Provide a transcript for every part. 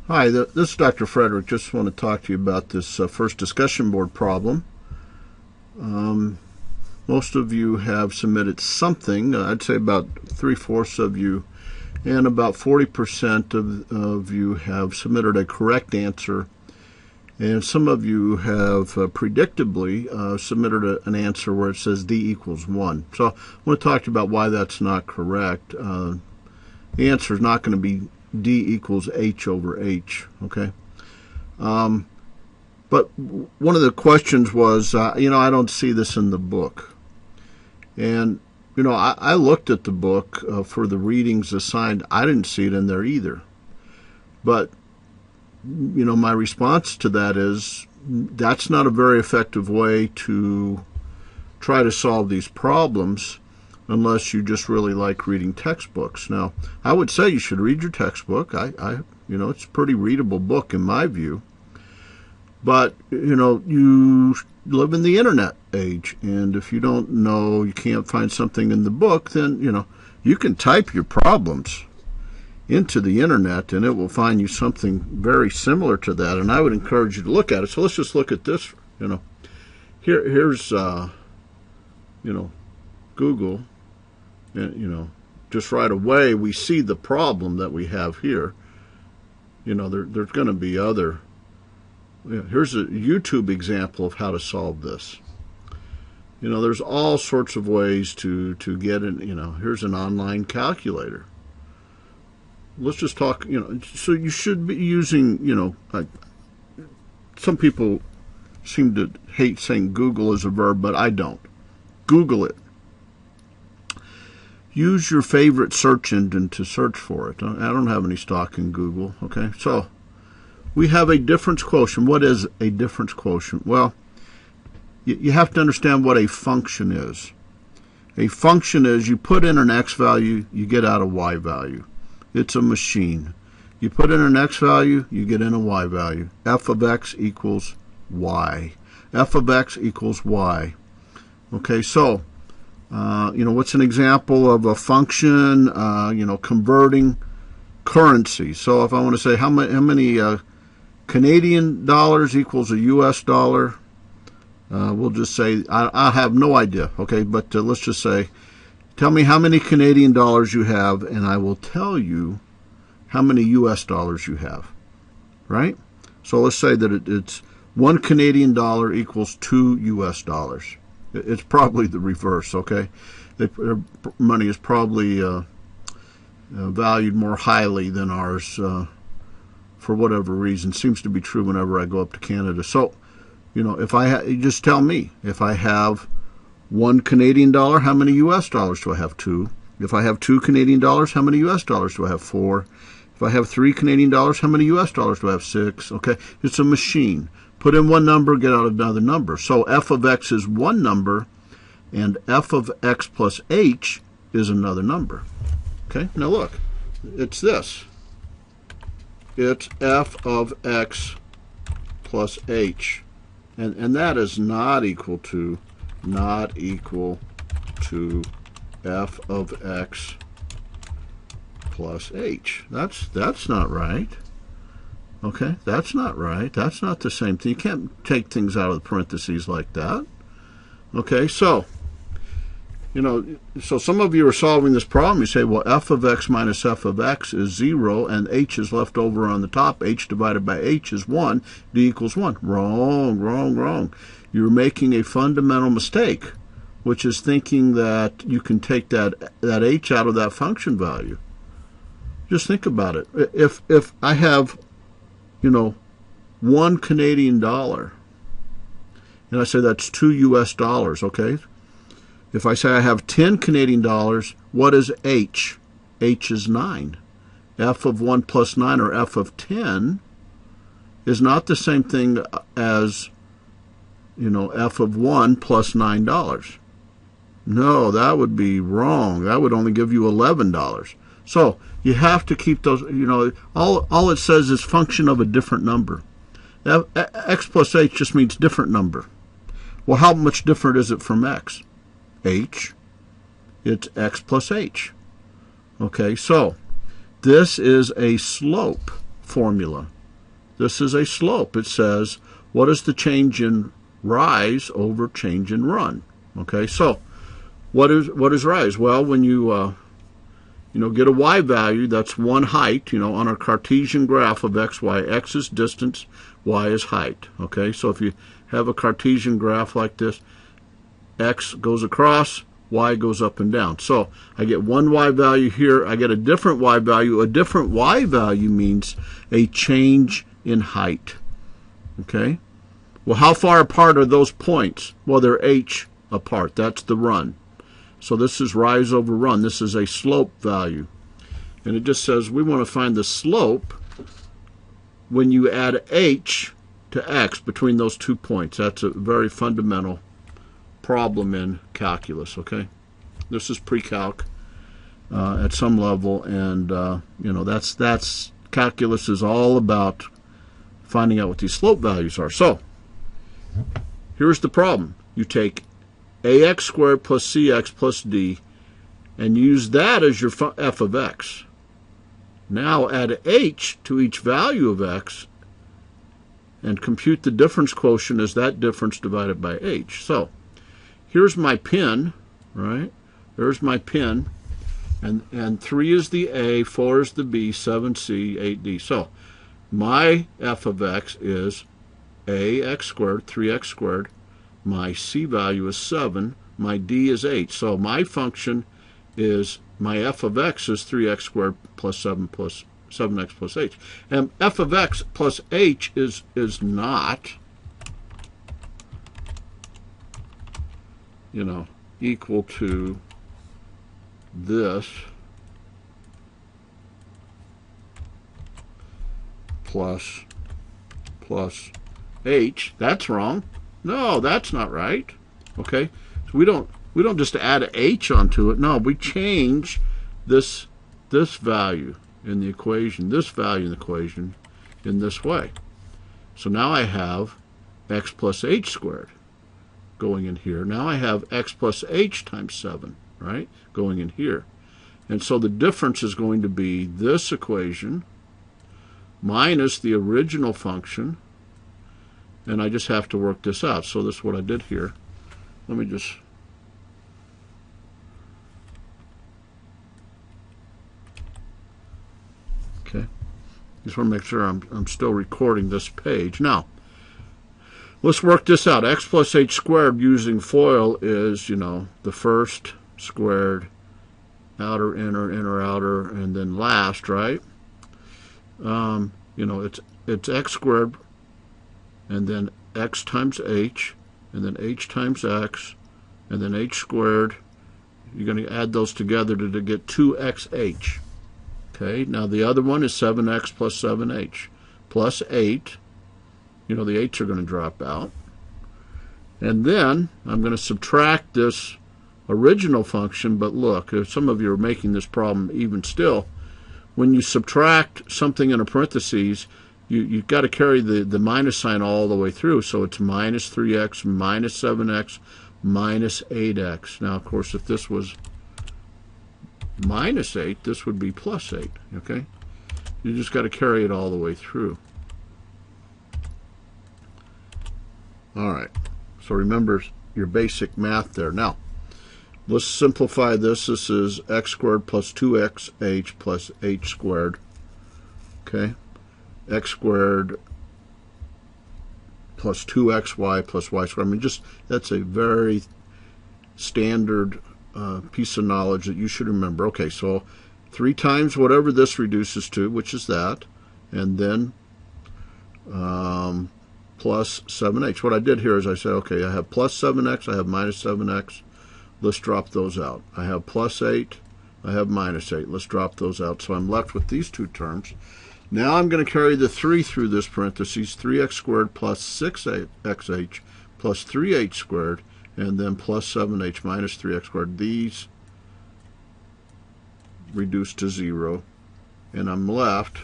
Hi, this is Dr. Frederick. Just want to talk to you about this first discussion board problem. Most of you have submitted something. I'd say about 3/4 of you, and about 40% of you have submitted a correct answer. And some of you have predictably submitted an answer where it says D equals 1. So I want to talk to you about why that's not correct. The answer is not going to be D equals H over H, okay? But one of the questions was, I don't see this in the book. And, I looked at the book for the readings assigned. I didn't see it in there either. But, my response to that is that's not a very effective way to try to solve these problems unless you just really like reading textbooks. Now, I would say you should read your textbook. It's a pretty readable book in my view. But, you live in the internet age, and if you don't know, you can't find something in the book, then, you can type your problems into the internet, and it will find you something very similar to that, and I would encourage you to look at it. So let's just look at this, Here's, Google, and, just right away we see the problem that we have here. There's going to be other. Here's a YouTube example of how to solve this. There's all sorts of ways to get it. Here's an online calculator. Let's just talk, so you should be using, some people seem to hate saying Google as a verb, but I don't. Google it. Use your favorite search engine to search for it. I don't have any stock in Google, okay? So we have a difference quotient. What is a difference quotient? Well, you have to understand what a function is. A function is you put in an x value, you get out a y value. It's a machine. You put in an x value, you get in a y value. F of x equals y. F of x equals y. Okay, so, what's an example of a function, converting currency? So if I want to say how many Canadian dollars equals a U.S. dollar, we'll just say, I have no idea, okay, but let's just say, tell me how many Canadian dollars you have, and I will tell you how many U.S. dollars you have, right? So let's say that it's 1 Canadian dollar equals 2 U.S. dollars. It's probably the reverse, okay? Their money is probably valued more highly than ours for whatever reason. Seems to be true whenever I go up to Canada. So, if you just tell me, if I have 1 Canadian dollar, how many U.S. dollars do I have? 2. If I have 2 Canadian dollars, how many U.S. dollars do I have? 4. If I have 3 Canadian dollars, how many U.S. dollars do I have? 6. Okay, it's a machine. Put in one number, get out another number. So f of x is one number, and f of x plus h is another number. Okay, now look, it's this. It's f of x plus h. And that is not equal to f of x plus h. That's not right. Okay, that's not right. That's not the same thing. You can't take things out of the parentheses like that. Okay, so, so some of you are solving this problem. You say, well, f of x minus f of x is 0, and h is left over on the top. H divided by h is 1. D equals 1. Wrong, wrong, wrong. You're making a fundamental mistake, which is thinking that you can take that h out of that function value. Just think about it. If I have 1 Canadian dollar, and I say that's 2 U.S. dollars, okay? If I say I have 10 Canadian dollars, what is h? H is 9. F of 1 plus 9, or f of 10, is not the same thing as, f of 1 plus $9. No, that would be wrong. That would only give you $11. So you have to keep those, all it says is function of a different number. X plus h just means different number. Well, how much different is it from x? H. It's x plus h. Okay, so this is a slope formula. This is a slope. It says, what is the change in rise over change in run? Okay, so what is rise? Well, when you get a y value, that's one height. On a Cartesian graph of x, y, x is distance, y is height. Okay, so if you have a Cartesian graph like this, x goes across, y goes up and down. So I get one y value here, I get a different y value. A different y value means a change in height. Okay? Well, how far apart are those points? Well, they're h apart. That's the run. So this is rise over run. This is a slope value. And it just says we want to find the slope when you add h to x between those 2 points. That's a very fundamental problem in calculus. Okay, this is pre-calc at some level, and that's calculus is all about finding out what these slope values are. So here's the problem. You take ax squared plus cx plus d and use that as your f of x. Now add h to each value of x and compute the difference quotient as that difference divided by h. So here's my pin, right? There's my pin, and 3 is the a, 4 is the b, 7c, 8d. So my f of x is ax squared, 3x squared. My c value is 7. My d is 8. So my function is, my f of x is 3x squared plus 7x plus h. And f of x plus h is not, equal to this plus h. That's wrong. No, that's not right. Okay, so we don't just add h onto it. No, we change this value in the equation, this value in the equation, in this way. So now I have x plus h squared going in here. Now I have x plus h times 7, right, going in here. And so the difference is going to be this equation minus the original function, and I just have to work this out. So this is what I did here. Let me just want to make sure I'm still recording this page. Now let's work this out. X plus h squared using FOIL is, the first squared, outer, inner, outer, and then last, right? It's x squared, and then x times h, and then h times x, and then h squared. You're going to add those together to get 2xh. Okay, now the other one is 7x plus 7h plus 8. The 8's are going to drop out. And then I'm going to subtract this original function, but look, if some of you are making this problem even still, when you subtract something in a parentheses, you've got to carry the minus sign all the way through. So it's minus 3x, minus 7x, minus 8x. Now, of course, if this was minus 8, this would be plus 8. Okay? You just got to carry it all the way through. All right. So remember your basic math there. Now, let's simplify this. This is x squared plus 2xh plus h squared. Okay? X squared plus 2xy plus y squared. That's a very standard piece of knowledge that you should remember. Okay, so 3 times whatever this reduces to, which is that, and then plus 7h. What I did here is I said, okay, I have plus 7x, I have minus 7x. Let's drop those out. I have plus 8, I have minus 8. Let's drop those out. So I'm left with these two terms. Now I'm going to carry the 3 through this parentheses, 3x squared plus 6xh plus 3h squared, and then plus 7h minus 3x squared. These reduce to 0, and I'm left.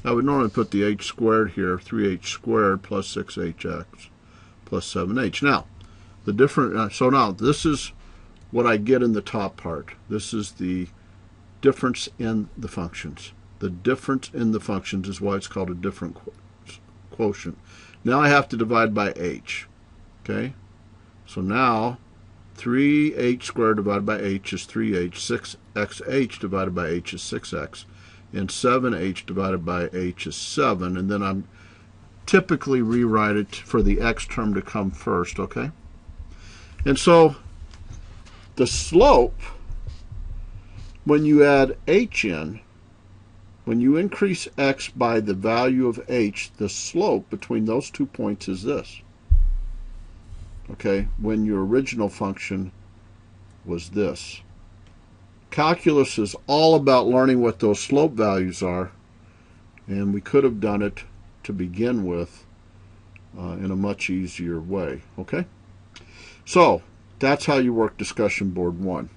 I would normally put the h squared here, 3h squared plus 6hx plus 7h. Now, the different. So now this is what I get in the top part. This is the difference in the functions. The difference in the functions is why it's called a difference quotient. Now I have to divide by h. Okay? So now 3h squared divided by h is 3h, 6xh divided by h is 6x, and 7h divided by h is 7, and then I'm typically rewrite it for the x term to come first, okay? And so the slope, when you add h in, when you increase x by the value of h, the slope between those 2 points is this. Okay, when your original function was this. Calculus is all about learning what those slope values are, and we could have done it to begin with in a much easier way. Okay, so that's how you work discussion board 1.